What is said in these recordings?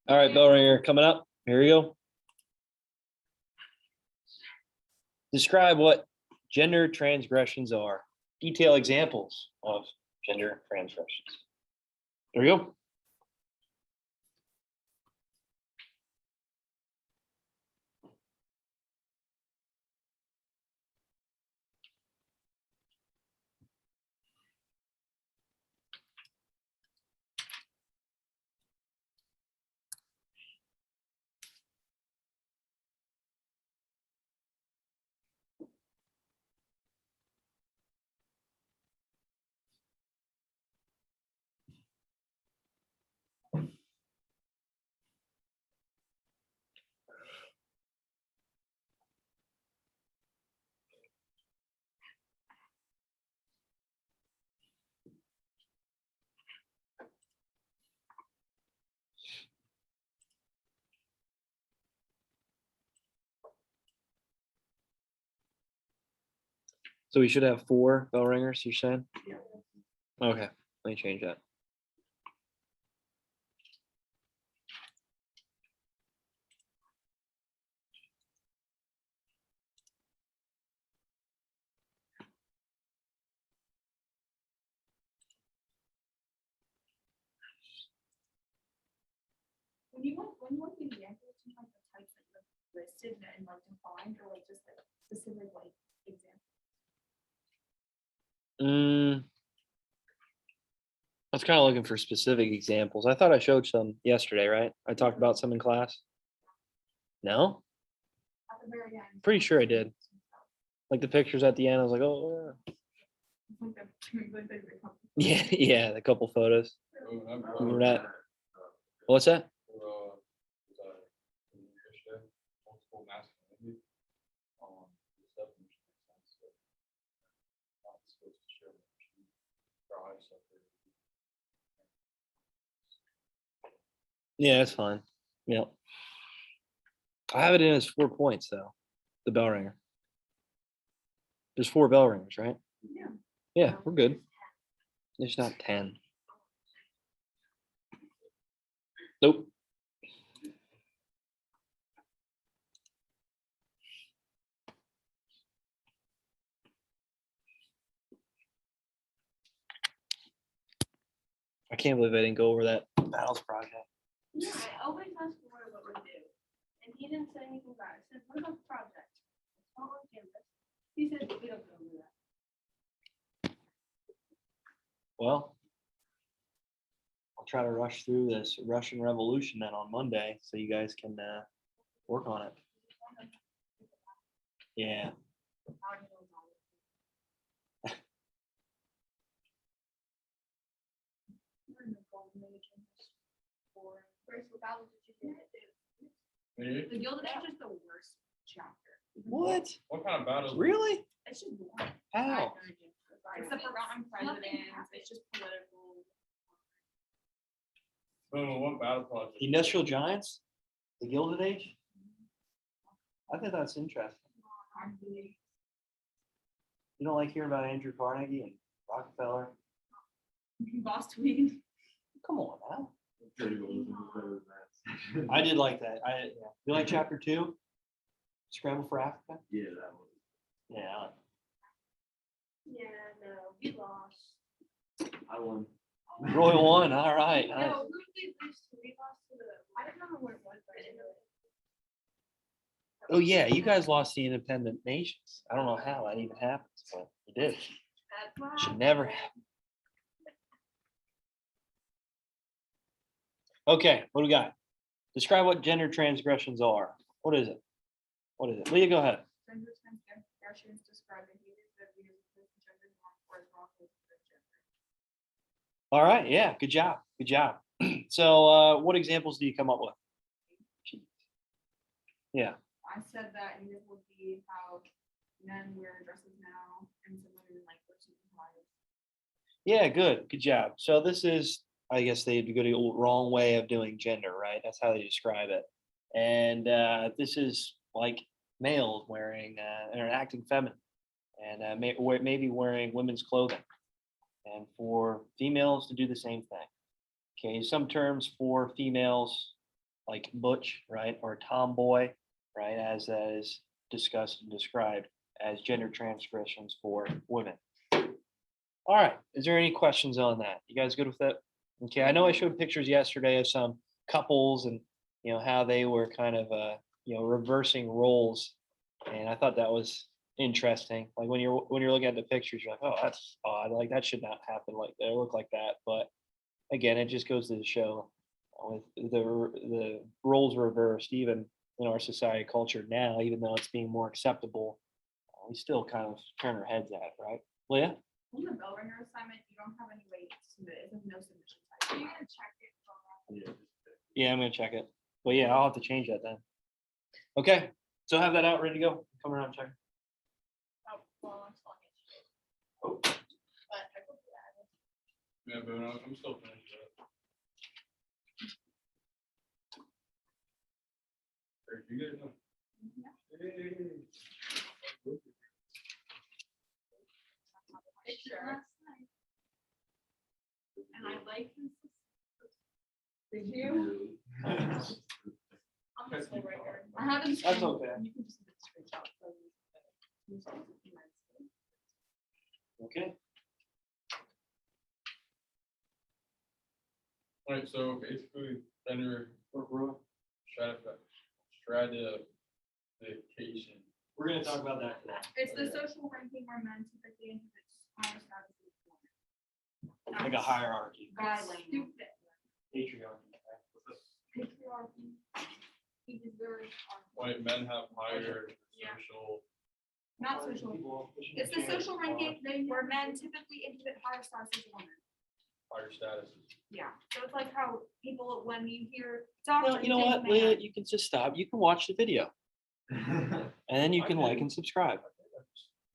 All right, bell ringer coming up. Here we go. Describe what gender transgressions are. Detail examples of gender transgressions. There we go. So we should have 4 bell ringers, you're saying? Yeah. Okay, let me change that. When you want the examples, you have the types that you have listed and like defined, or like just like specific like examples. I was kind of looking for specific examples. I thought I showed some yesterday, right? I talked about some in class. No? At the very end. Pretty sure I did. Like the pictures at the end, I was like, oh, yeah. Yeah, the couple photos. Remember that? What's that? Yeah, that's fine. Yeah. I have it in as 4 points though, the bell ringer. There's 4 bell ringers, right? Yeah. Yeah, we're good. There's not 10. Nope. I can't believe I didn't go over that battles project. Yeah, I always ask Roy what we do, and he didn't say anything about it. I said, what about the project? It's not on campus. He said, we don't go over that. Well, I'll try to rush through this Russian Revolution then on Monday so you guys can work on it. Yeah. The Gilded Age is the worst chapter. What? What kind of battles? Really? It's just boring. How? It's the forgotten presidents. It's just political. What battle project? The Industrial Giants? The Gilded Age? I think that's interesting. You don't like hearing about Andrew Carnegie and Rockefeller? Boss Tweed. Come on now. I did like that. You like chapter 2? Scramble for Africa? Yeah, that was. Yeah, I like Yeah, no, we lost. I won. it. Roy won. All right. No, Nice. who did we lose to? We lost to the, I don't remember what it was, but I didn't know. Oh yeah, you guys lost the independent nations. I don't know how that even happens, but you did. Should never happen. Okay, what do we got? Describe what gender transgressions are. What is it? What is it? Leah, go ahead. Gender transgressions describe behaviors that we as gender norm or as wrongful gender. All right, yeah, good job. Good job. So what examples do you come up with? Yeah. I said that, and it would be how men wear dresses now, and some women like wear suits and ties. Yeah, good. Good job. So this is, I guess they'd go the wrong way of doing gender, right? That's how they describe it. And this is like males wearing or acting feminine, and maybe wearing women's clothing, and for females to do the same thing. Okay, some terms for females like butch, right, or tomboy, right, as that is discussed and described as gender transgressions for women. All right, is there any questions on that? You guys good with that? Okay, I know I showed pictures yesterday of some couples and how they were kind of reversing roles, and I thought that was interesting. Like when you're looking at the pictures, you're like, oh, that's odd. Like that should not happen. Like they look like that, but again, it just goes to show with the roles reversed, even in our society culture now, even though it's being more acceptable, we still kind of turn our heads at it, right? Leah? On the bell ringer assignment, you don't have any way to submit it. There's no submission type. Are you gonna check it? Yeah, I'm gonna check it. But yeah, I'll have to change that then. Okay, so have that out, ready to go. Come around, check. Oh, well, I'm still on it. Oh. But I will do that. Yeah, but I'm still finished. You guys know. Picture last night. And I like this. Did you? I'm just right here. I haven't. That's okay. You can just screenshot. Okay. Alright, so basically, gender stratification. We're gonna talk about that today. It's the social ranking where men typically inhibit higher status of women. Like a hierarchy. Stupid. Patriarchy. Patriarchy. He deserves. White men have higher Yeah. social. Not social. It's the social ranking where men typically inhibit higher status as women. Higher statuses. Yeah, so it's like how people, when you hear No, doctor. you know what, Leah? You can just stop. You can watch the video. And then you can like and subscribe.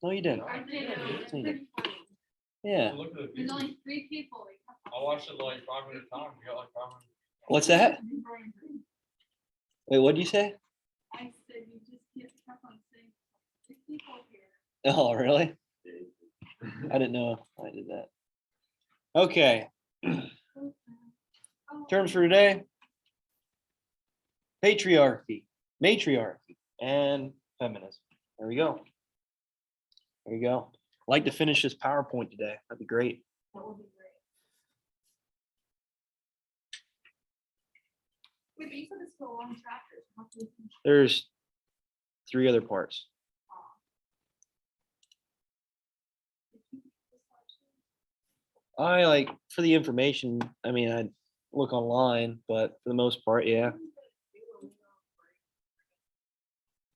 No, you didn't. I did, it's Yeah. pretty funny. Yeah. Look at the There's video. only 3 people. I watched it like 500 times. You got like 500. What's that? Wait, what did you say? I said you just kept on saying 6 people here. Oh, really? I didn't know I did that. Okay. Terms for today. Patriarchy, matriarchy, and feminism. There we go. There you go. I'd like to finish this PowerPoint today. That'd be great. That would be great. Wait, but you said it's still a long chapter. So how can we finish? There's 3 other parts. I like for the information, I mean, I look online, but for the most part, yeah.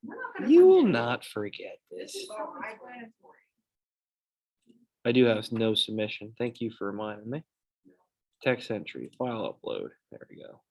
We're not gonna You will forget it. not forget This this. is self-explanatory. I do have no submission. Thank you for reminding me. Text entry, file upload. There we go.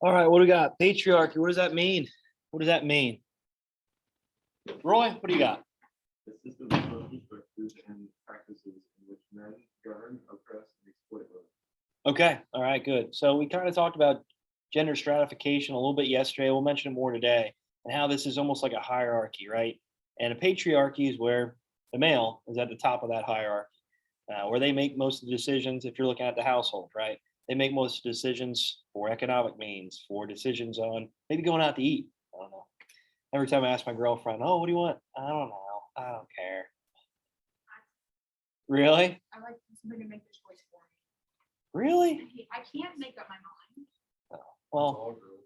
All right, what do we got? Patriarchy. What does that mean? What does that mean? Roy, what do you got? The system of social structures and practices in which men govern, oppress, Okay. All right. Good. So we kind of talked about gender stratification a little bit yesterday. We'll mention it more today, and how this is almost like a hierarchy, right? And a patriarchy is where the male is at the top of that hierarchy, where they make most of the decisions. If you're looking at the household, right? They make most of the decisions for economic means, for decisions on maybe going out to eat. I don't know. Every time I ask my girlfriend, "Oh, what do you want?" I don't know. I don't care. Really? I like somebody to make the choice for me. Really? I can't make up my mind. Well, All girls.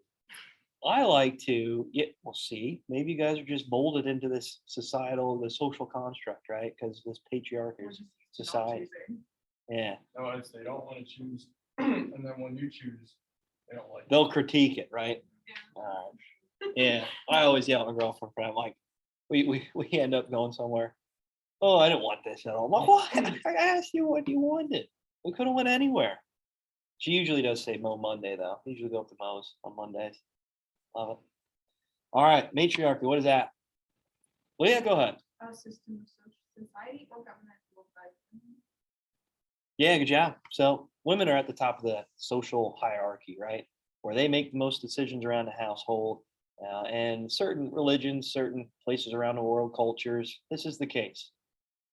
I like to, yeah, we'll see. Maybe you guys are just molded into this societal, the social construct, right? Because this patriarchy We're is just not society. choosing. Yeah. No, it's they don't want to choose, and then when you choose, they don't like it. They'll critique it, right? Yeah. Yeah. I always yell at my girlfriend for that. I'm like, we end up going somewhere. Oh, I didn't want this at all. I'm like, what? I asked you what you wanted. We could have went anywhere. She usually does say Mo Monday, though. We usually go up to Mo's on Mondays. Love it. All right. Matriarchy. What is that? Well, yeah, go ahead. A system of social society or government ruled by women. Yeah, good job. So women are at the top of the social hierarchy, right? Where they make the most decisions around the household. And certain religions, certain places around the world, cultures, this is the case.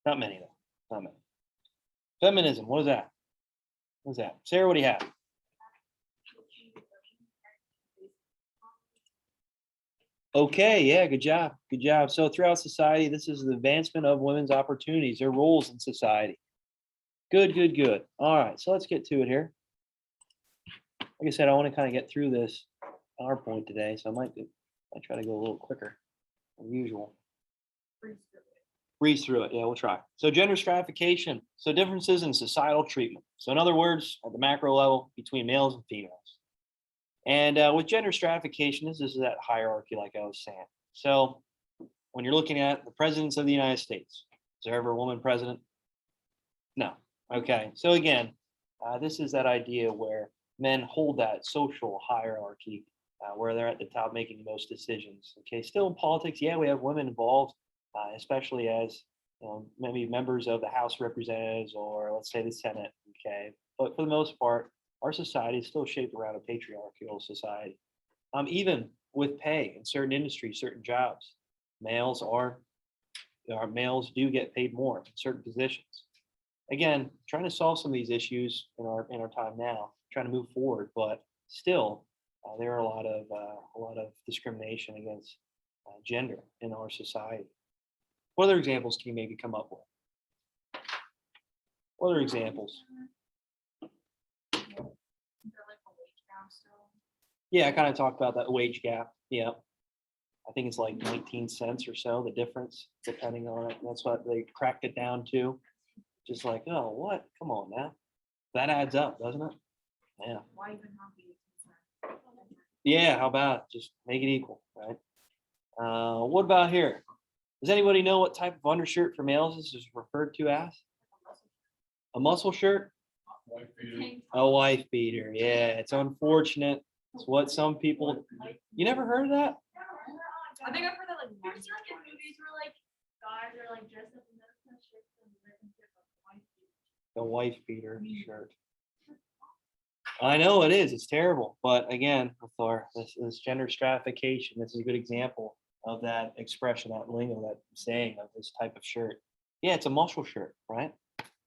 Not many, though. Not many. Feminism. What is that? What is that? Sarah, what do you have? Okay, yeah, good job. Good job. So throughout society, this is the advancement of women's opportunities, their roles in society. Good, good, good. All right, so let's get to it here. Like I said, I want to kind of get through this PowerPoint today, so I might try to go a little quicker than usual. Breeze through it. Yeah, we'll try. So gender stratification. So differences in societal treatment. So in other words, at the macro level, between males and females. And with gender stratification, this is that hierarchy, like I was saying. So when you're looking at the presidents of the United States, is there ever a woman president? No. Okay. So again, this is that idea where men hold that social hierarchy where they're at the top making the most decisions. Okay. Still in politics, yeah, we have women involved, especially as maybe members of the House of Representatives or let's say the Senate. Okay. But for the most part, our society is still shaped around a patriarchal society. Even with pay in certain industries, certain jobs, males males do get paid more in certain positions. Again, trying to solve some of these issues in our time now, trying to move forward, but still, there are a lot of discrimination against gender in our society. What other examples can you maybe come up with? What other examples? Yeah, I kind of talked about that wage gap. Yeah. I think it's like 19 cents or so, the difference, depending on it. That's what they cracked it down to. Just like, oh, what? Come on now. That adds up, doesn't it? Yeah. Why even have the Yeah, how about just make it equal, right? What about here? Does anybody know what type of undershirt for males is referred to as? A muscle shirt? Wife beater. A wife beater. Yeah, it's unfortunate. It's what some people. You never heard of that? I think I've heard that like There's like in movies where like guys are like dressed up in those kind of shirts and they're considered like white people. A wife beater shirt. I know it is. It's terrible. But again, with this gender stratification, this is a good example of that expression, that lingo, that saying of this type of shirt. Yeah, it's a muscle shirt, right?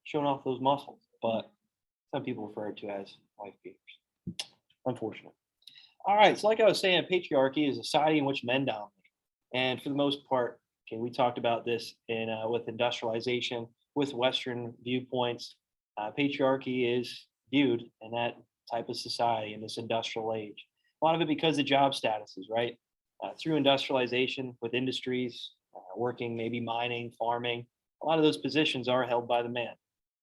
Showing off those muscles. But some people refer to as wife beaters. Unfortunate. All right. So like I was saying, patriarchy is a society in which men dominate. And for the most part, okay, we talked about this in with industrialization, with Western viewpoints. Patriarchy is viewed in that type of society in this industrial age. A lot of it because of job statuses, right? Through industrialization with industries, working maybe mining, farming, a lot of those positions are held by the man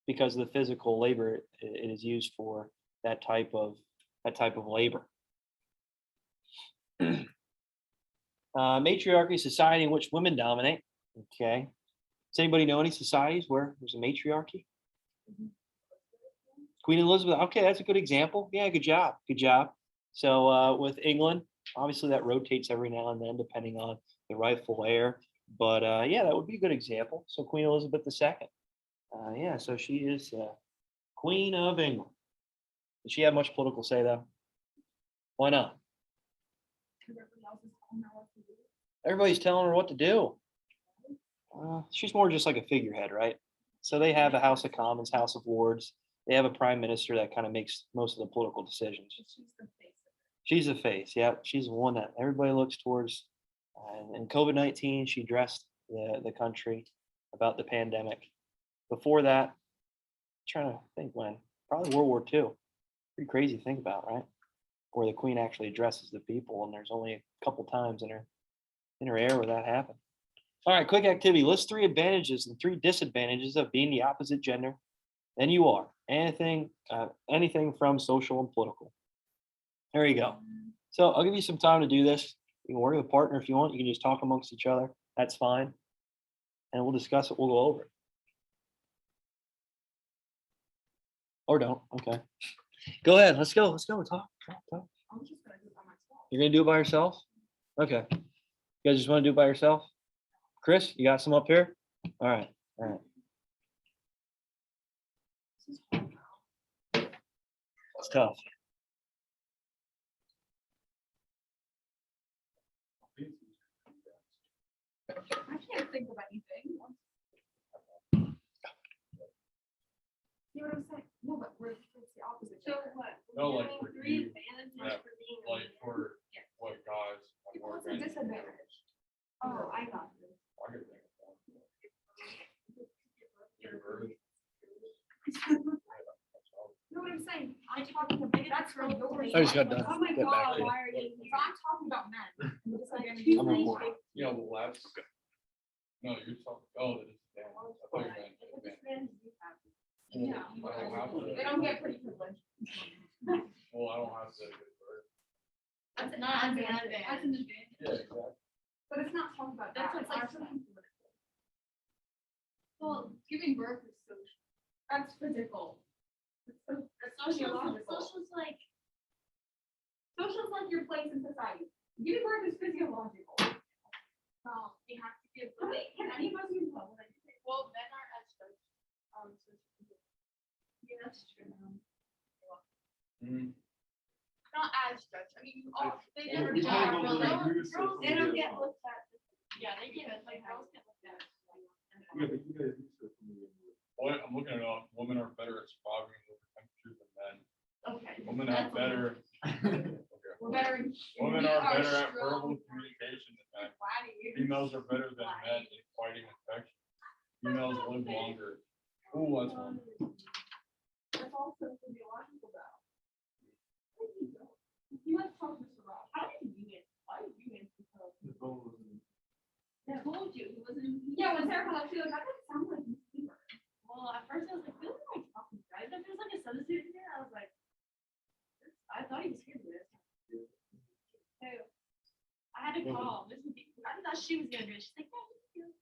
because of the physical labor it is used for that type of labor. Matriarchy, society in which women dominate. Okay. Does anybody know any societies where there's a matriarchy? Queen Elizabeth. Okay, that's a good example. Yeah, good job. Good job. So with England, obviously that rotates every now and then depending on the rightful heir. But yeah, that would be a good example. So Queen Elizabeth II. Yeah, so she is Queen of England. Does she have much political say though? Why not? Because everybody else is telling her what to do. Everybody's telling her what to do. She's more just like a figurehead, right? So they have a House of Commons, House of Lords. They have a prime minister that kind of makes most of the political decisions. But she's the face of it. She's the face. Yeah, she's the one that everybody looks towards. And in COVID-19, she addressed the country about the pandemic. Before that, I'm trying to think when, probably World War II. Pretty crazy to think about, right? Where the Queen actually addresses the people, and there's only a couple times in her era where that happened. All right, quick activity. List 3 advantages and 3 disadvantages of being the opposite gender than you are. Anything from social and political. There you go. So I'll give you some time to do this. You can work with a partner if you want. You can just talk amongst each other. That's fine. And we'll discuss it. We'll go over it. Or don't. Okay. Go ahead. Let's go. Let's go. Talk. I'm just gonna do it by myself. You're going to do it by yourself? Okay. You guys just want to do it by yourself? Chris, you got some up here? All right. All right. This is hard now. It's tough. I can't think of anything. You know what I'm saying? No, but it's the opposite. So gender. what? No, We're like doing for 3 you, advantages yeah, for being. Like for Yeah. what guys. are more What's a advantageous. disadvantage? Oh, I got this. I could think of one. Give birth. You know what I'm saying? I'm talking about, that's for yours. I just got done. Oh my Get back God, to you. why are you? So I'm talking about men. And the disadvantage Two is I'm men. recording. You know, the last. No, you're talking, oh, the disadvantage. I thought you meant advantage. Yeah. I don't have to. They don't get pretty privileged. Well, I don't have to give birth. That's an Not an advantage. advantage. That's an advantage. Yeah, exactly. But it's not talking about That's that. what It's like ours something political. Well, giving birth is social. That's physical. That's social. Physiological. Social's like, Social is like your place in society. Giving birth is physiological. you have to give birth. Wait, can any of us use love? Well, men are as such. Yeah, that's true. Mm. Not as judged. I mean, they Well, never we get. talk about Girls, like girls, use social they don't media get as well. looked at. Yeah, they get it. Like girls get looked at. Yeah, but you guys use social media. Boy, I'm looking it up. Women are better at surviving lower temperatures than men. Okay. Women have better. Okay. We're better in. Women we are better at strong. verbal communication than men. Gladiators. Females are better than men in fighting infection. Females live longer. Ooh, that's one. That's also physiological though. You have to talk to Mr. Rob. How did you get? Why did you answer so? The phone wasn't- I told you, he wasn't in. Yeah, when Sarah called up, she was like, that doesn't sound like Miss Bieber. Well, at first I was like, who am I talking to? I thought there was like a substitute in here. I was like, I thought he was here for this. So I had to call. I thought she was gonna do it. She's like, no, you can do it.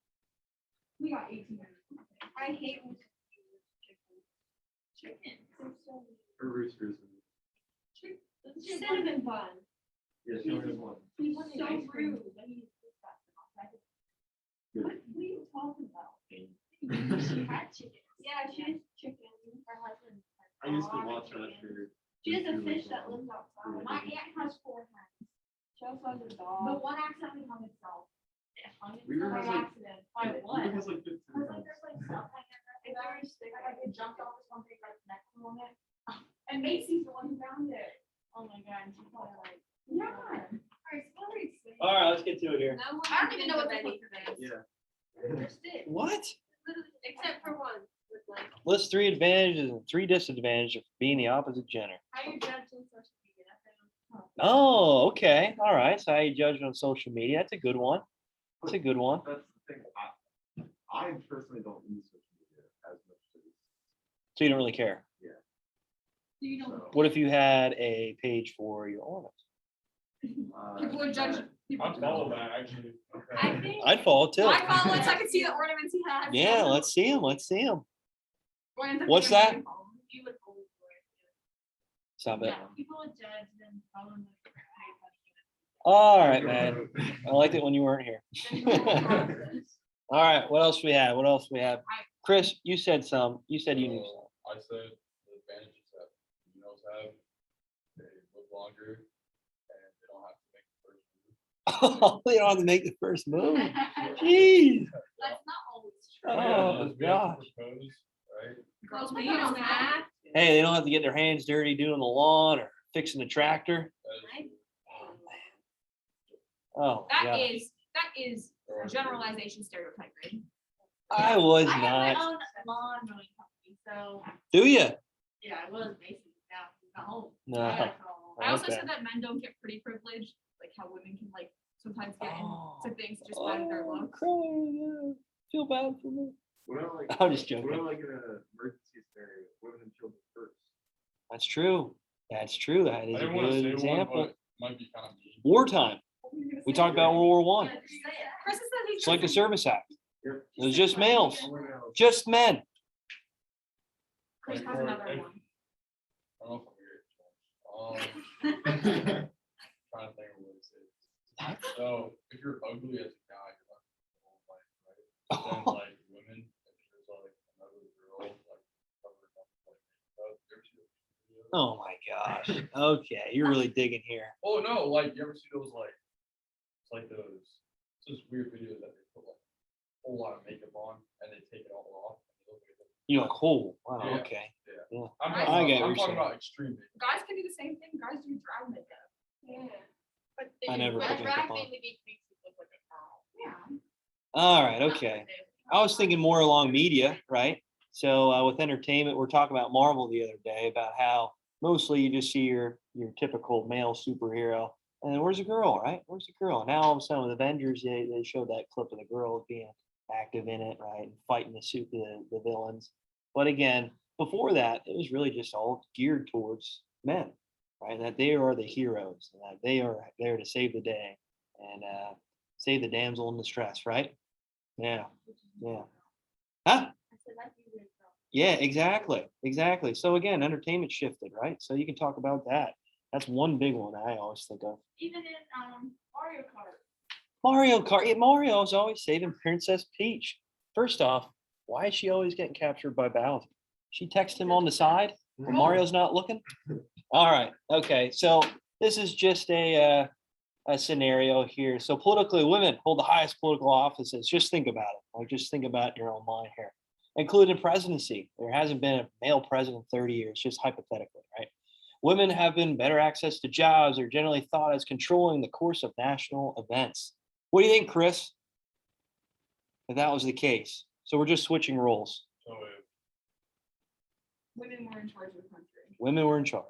We got 18 minutes. I hate when chicken. They're so mean. Her roosters. Cinnamon bun. Yeah, she only has one. He's What so ice cream? rude. But he's disgusting. Good. What are you talking about? She had chicken. Yeah, she has chicken. Her husband. I used to watch her after. She has a fish that lives outside. My aunt has 4 hens. She also has a The dog. one accidentally hung itself. It hung We were itself like- by accident. By what? It was like 15 Cause like times. there's like stuff hanging right It's there. very sticky. Like it jumped off this one thing like neck on it. And Macy's the one who found it. Oh my god, and she's probably like, Yeah. alright, celery sticks. All right, let's get to it here. No one I don't can even know what think to of put anything. Yeah. They're sticks. What? Literally, except for one. With like, List 3 advantages and 3 disadvantages of being the opposite gender. how you judge on social media. That's Oh, okay. All right. So how you judge it on social media? That's a good one. That's a good one. That's the thing. I personally don't use social media as much as. So you don't really care. Do you know? So, What if you had a page for your ornaments? People would judge. I follow that actually. I Okay. think. I'd follow too. I follow it so I can see the ornaments he has. Yeah, let's see them. Let's see them. What's What's that? You would hold for it. Stop it. Yeah, people would judge them. Follow them. All right, man. I liked it when you weren't here. All right. What else we have? What else we have? Chris, you said some. You said you knew some. I said the advantages that females have longer, and they don't have to make the first move. They don't have to make the first move. Jeez. That's not always true. Oh, just we have gosh. to propose, right? Girls, we don't have. Hey, they don't have to get their hands dirty doing the lawn or fixing the tractor. That is- Oh, That God. is generalization stereotype, right? I was I have my not. own lawn mowing company, so, Do you? yeah, I was basically, now he's not home. No. I gotta call. I also Okay. said that men don't get pretty privilege, like how women can like sometimes get Oh. into things just by their Oh, looks. crying, yeah. Feel bad for me. What about like? I'm just What joking. about like in an emergency scenario, women and children first? That's true. That's true. That I is a didn't want to good say example. one, but might be kind of mean. Wartime. We talked about World War One. Yeah, just say it. Chris is that It's like the Service Act. Here, It was just males, someone else. just men. Chris Like, has or another if- one. I don't know if I'm here. Trying to think of what it is. So if you're ugly as a guy, you're not the whole life, right? But then like women, if there's like another girl, like covered up like makeup, there's your video. Oh my gosh. Okay, you're really digging here. Oh no, like you ever see those like it's like those it's just weird videos that they put like a whole lot of makeup on and they take it all off and they look like this. You're like, oh, wow, Yeah. okay. I'm I talking, get what about, I'm you're talking saying. about extreme makeup. Guys can do the same thing. Guys do drag makeup. Yeah. But I never but put makeup drag on. mainly makes you look like a girl. Yeah. All right, Not okay. that I was thinking more along media, right? So with entertainment, we're talking about Marvel the other day about how mostly you just see your typical male superhero, and then where's the girl, right? Where's the girl? Now all of a sudden with Avengers, they showed that clip of the girl being active in it, right, and fighting the villains. But again, before that, it was really just all geared towards men, right? That they are the heroes, and that they are there to save the day and save the damsel in distress, right? Yeah, yeah. Huh? I said that's usually a girl. Yeah, exactly. So again, entertainment shifted, right? So you can talk about that. That's one big one I always think of. Even in Mario Kart. Mario Kart. Yeah, Mario's always saving Princess Peach. First off, why is she always getting captured by Bowser? She texts him on the side when Mario's not looking. All right. Okay. So this is just a scenario here. So politically, women hold the highest political offices. Just think about it. Like just think about it in your own mind here, including presidency. There hasn't been a male president in 30 years, just hypothetically, right? Women have been better access to jobs, are generally thought as controlling the course of national events. What do you think, Chris? If that was the case. So we're just switching roles. So if Women were in charge of the country. Women were in charge.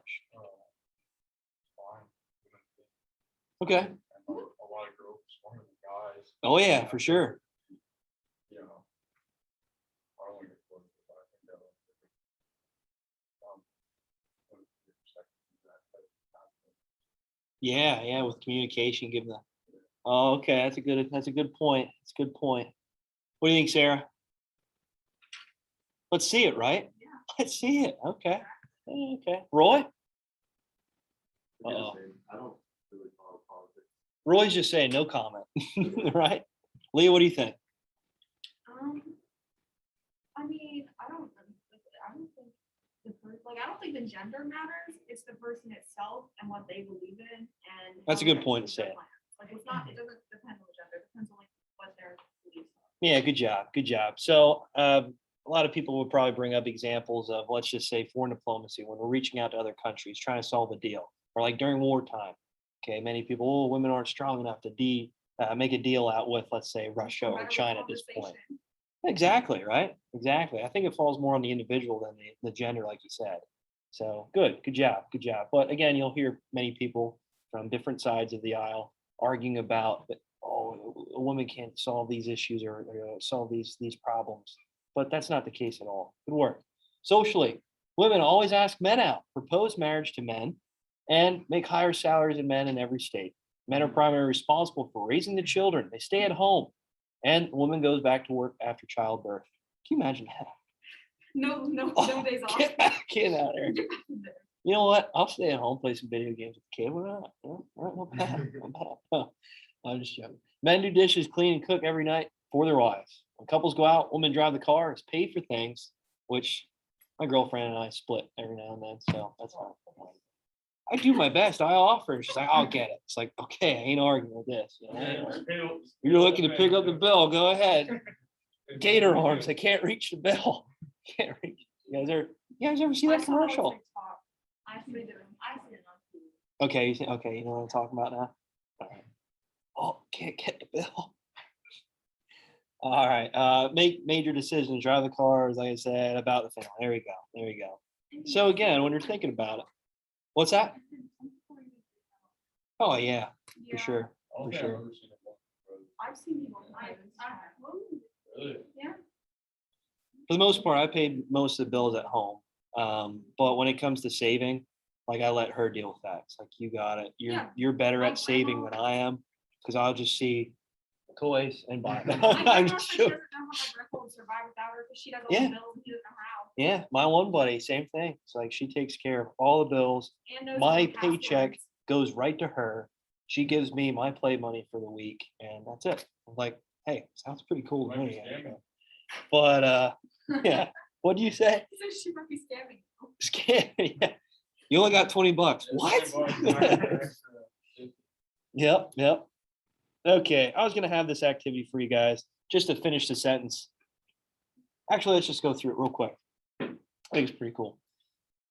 fine, Okay. and a lot of girls are smarter than guys. Oh yeah, for sure. You know, I don't want to get political, but I think that would what is your perspective of that type of conflict? Yeah, with communication, give them the. Oh, okay. That's a good point. That's a good point. What do you think, Sarah? Let's see it, right? Yeah. Let's see it. Okay. Okay. Roy? I Uh-oh. I don't really follow politics. Roy's just saying no comment. Right? Leah, what do you think? I mean, I don't think I don't think the gender matters. It's the person itself and what they believe in and. That's a how good they point to execute their say. plans. Like it's not, it doesn't depend on the gender, it depends on like what their beliefs are. Yeah, good job. Good job. So a lot of people would probably bring up examples of, let's just say, foreign diplomacy when we're reaching out to other countries, trying to solve a deal, or like during wartime. Okay, many people, oh, women aren't strong enough to make a deal out with, let's say, Russia No or matter what China at this point. conversation. Exactly, right? Exactly. I think it falls more on the individual than the gender, like you said. So good job. But again, you'll hear many people from different sides of the aisle arguing about that, oh, a woman can't solve these issues or solve these problems. But that's not the case at all. Good work. Socially, women always ask men out, propose marriage to men, and make higher salaries than men in every state. Men are primarily responsible for raising the children. They stay at home, and the woman goes back to work after childbirth. Can you imagine that? No days off. Get out of there. You know what? I'll stay at home, play some video games with the kid. Why not? Not bad. No, I'm just joking. Men do dishes, clean, and cook every night for their wives. When couples go out, women drive the car. It's paid for things, which my girlfriend and I split every now and then. So that's fine. I do my best. I offer. And she's like, I'll get it. It's like, okay, I ain't arguing with this. You Yeah, know? just pay the- You're looking to pick up the bill. Go ahead. Gator arms. I can't reach the bill. Can't reach. You guys ever see I that saw it on commercial? TikTok. I see it on TV. Okay, okay, you know what I'm talking about now? All right. Oh, can't get the bill. All right. Make major decisions, drive the cars, like I said, about the family. There we go. There we go. So again, when you're thinking about it, what's that? Oh yeah, for sure. I don't For think I've sure. ever seen it. I've seen people. Really? Yeah. For the most part, I paid most of the bills at home. But when it comes to saving, like I let her deal with that. It's like you got it. You're Yeah. you're better My at saving grandma- than I am because I'll just see toys and buy them. My I'm grandma said she sure. doesn't know how my grandpa would survive without her because she does all Yeah. the bills and he doesn't know how. Yeah, my one buddy, same thing. It's like she takes care of all the bills. And knows My all the paycheck passwords. goes right to her. She gives me my play money for the week, and that's it. I'm like, hey, sounds pretty cool to Might be me. scamming. But yeah. What do you say? So she might be scamming you. Scam. Yeah. You only got $20. What? Yep, yep. Okay, I was gonna have this activity for you guys just to finish the sentence. Actually, let's just go through it real quick. I think it's pretty cool.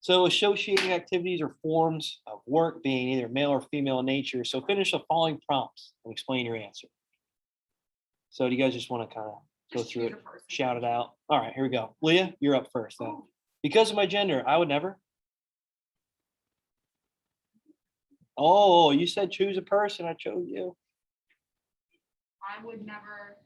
So associating activities or forms of work being either male or female in nature. So finish the following prompts and explain your answer. So do you guys just want to kind of go Just through choose it, a person. shout it out? All right, here we go. Leah, you're up first then. Oh, Because of my gender, I would never. Oh, you said choose a person. I chose you. I would never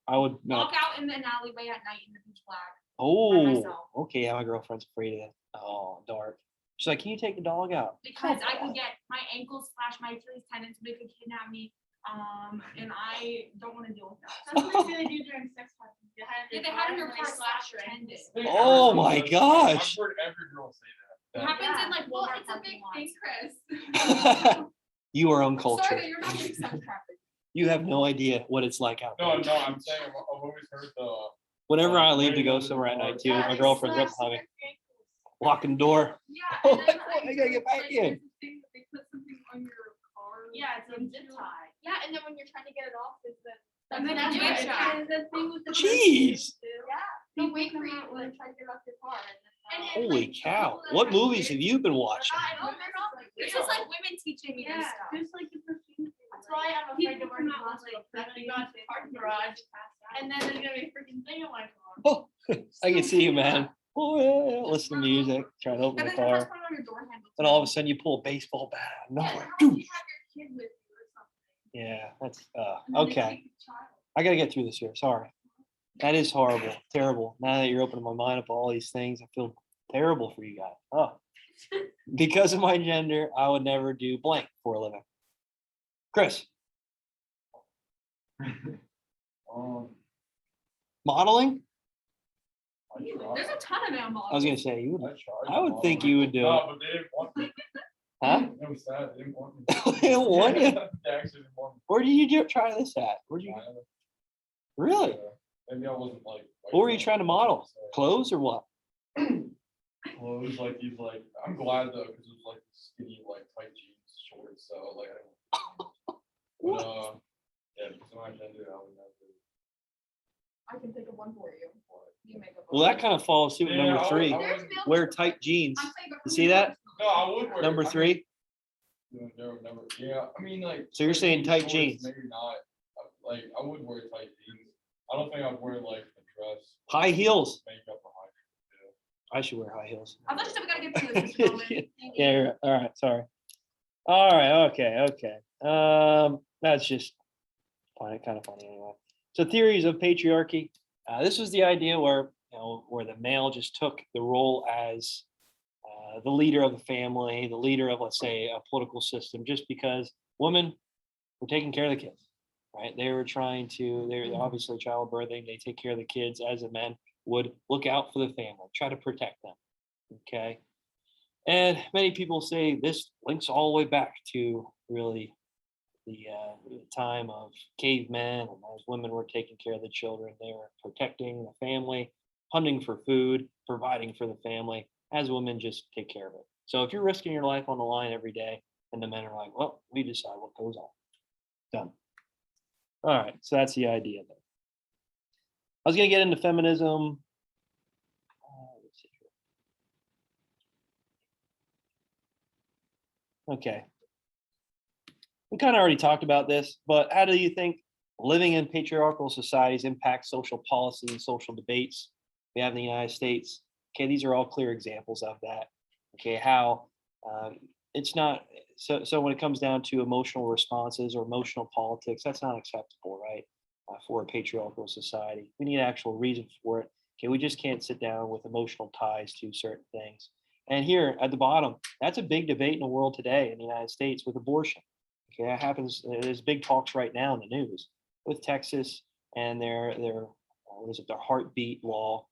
I would no. walk out in the alleyway at night in the pitch black. Oh, myself. okay. Yeah, my girlfriend's afraid of it. Oh, dark. She's like, can you take the dog out? Because I could get my ankles slash my Achilles tendons, they could kidnap me. And I don't want to deal with that. That's what they do during sex parties. They Yeah, they had in your car car slash your tendon. Oh my gosh. I've heard every girl say It that. happens in like Well, Walmart it's a parking big lots. thing, Chris. You are Sorry, uncultured. that you're not getting sex trafficked. You have no idea what it's like out No, there. no, I'm saying I've always heard the. Whenever I leave to ladies go under the somewhere at car. night too, Yeah, my they girlfriend's right slash behind me, their ankles. locking the door. Yeah. Oh, And then, I gotta get back in. They put something on your car. Yeah, it's a zip tie. Yeah, and then when you're trying to get it off, it's the. And then That's that's what it. it is. And the thing with the Jeez. Yeah. They They wait come for you out and then with- try to get off your car. And then, Holy cow. What movies have you been watching? This is like women teaching me this Yeah, stuff. just like the perfume. That's why I'm afraid to People wear come out with heels, like, then they got to the parking garage, and then there's gonna be a freaking thing on my car. Oh, I can see you, man. Oh, yeah, yeah. Listen to music, trying to open And the then you have car. to put it on your door handle. And all of a sudden you pull a baseball bat out of Yeah, nowhere. how about you have your kid with you or something? Yeah, that's And then they okay. take the child. I gotta get through this here. Sorry. That is horrible, terrible. Now that you're opening my mind up to all these things, I feel terrible for you guys. Oh, because of my gender, I would never do blank for a living. Chris, modeling? There's a ton of animals. I was gonna say you would. I I would think you would do No, it. but they didn't want me. Huh? It was sad. They didn't want me. They don't want you? They actually didn't want me. Where did you try this at? Where'd you? Really? Yeah. Maybe I wasn't like. What were you trying to model? Clothes or what? Clothes, like he's like. I'm glad though, because it was like skinny, like tight jeans, shorts. So like I don't. But yeah, because my gender, I would never. I can think of one for you. You make up. Well, that kind of follows suit with Yeah, number three. Wear tight jeans. You see that? No, I would wear. Number I mean, three. no, never. Yeah, I mean like. So you're saying tight shorts, jeans. Maybe not. Like I would wear tight jeans. I don't think I'd wear like a dress. High heels. Makeup or high. I should wear high heels. I thought you said we gotta get through this. Mr. Bowman. Yeah, you're right. All right, sorry. All right, okay. That's just kind of funny anyway. So theories of patriarchy. This was the idea where where the male just took the role as the leader of the family, the leader of, let's say, a political system, just because women were taking care of the kids, right? They were they're obviously childbirthing. They take care of the kids as the men would look out for the family, try to protect them. Okay. And many people say this links all the way back to really the time of cavemen, and as women were taking care of the children, they were protecting the family, hunting for food, providing for the family, as women just take care of it. So if you're risking your life on the line every day, and the men are like, well, we decide what goes on. Done. All right, so that's the idea there. I was going to get into feminism. Let's see here. Okay. We kind of already talked about this, but how do you think living in patriarchal societies impacts social policy and social debates we have in the United States? Okay, these are all clear examples of that. Okay, how it's not so when it comes down to emotional responses or emotional politics, that's not acceptable, right? For a patriarchal society, we need actual reason for it. Okay, we just can't sit down with emotional ties to certain things. And here at the bottom, that's a big debate in the world today in the United States with abortion. Okay, that happens. There's big talks right now in the news with Texas and their what is it, their heartbeat law,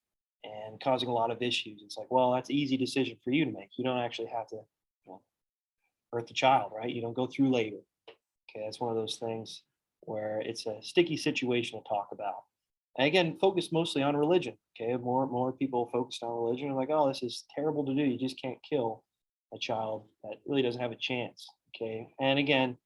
and causing a lot of issues. It's like, well, that's an easy decision for you to make. You don't actually have to, birth the child, right? You don't go through labor. Okay, that's one of those things where it's a sticky situation to talk about. And again, focus mostly on religion. Okay, more people focused on religion are like, oh, this is terrible to do. You just can't kill a child that really doesn't have a chance. Okay, and again,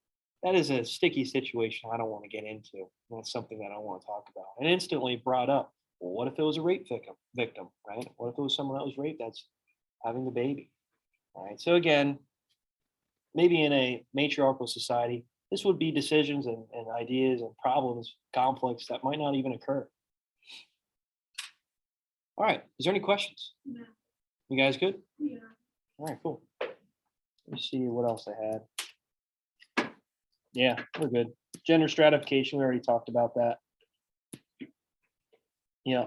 that is a sticky situation I don't want to get into. That's something that I want to talk about. And instantly brought up, well, what if it was a rape victim, right? What if it was someone that was raped that's having the baby? All right. So again, maybe in a matriarchal society, this would be decisions and ideas and problems, conflicts that might not even occur. All right. Is there any questions? No. You guys good? Yeah. All right, cool. Let me see what else I had. Yeah, we're good. Gender stratification, we already talked about that. Yeah.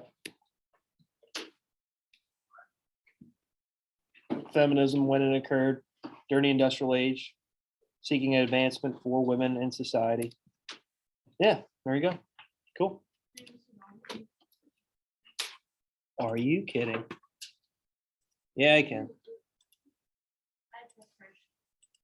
Feminism, when it occurred during the industrial age, seeking advancement for women in society. Yeah, there you go. Cool. Are you kidding? Yeah, I can.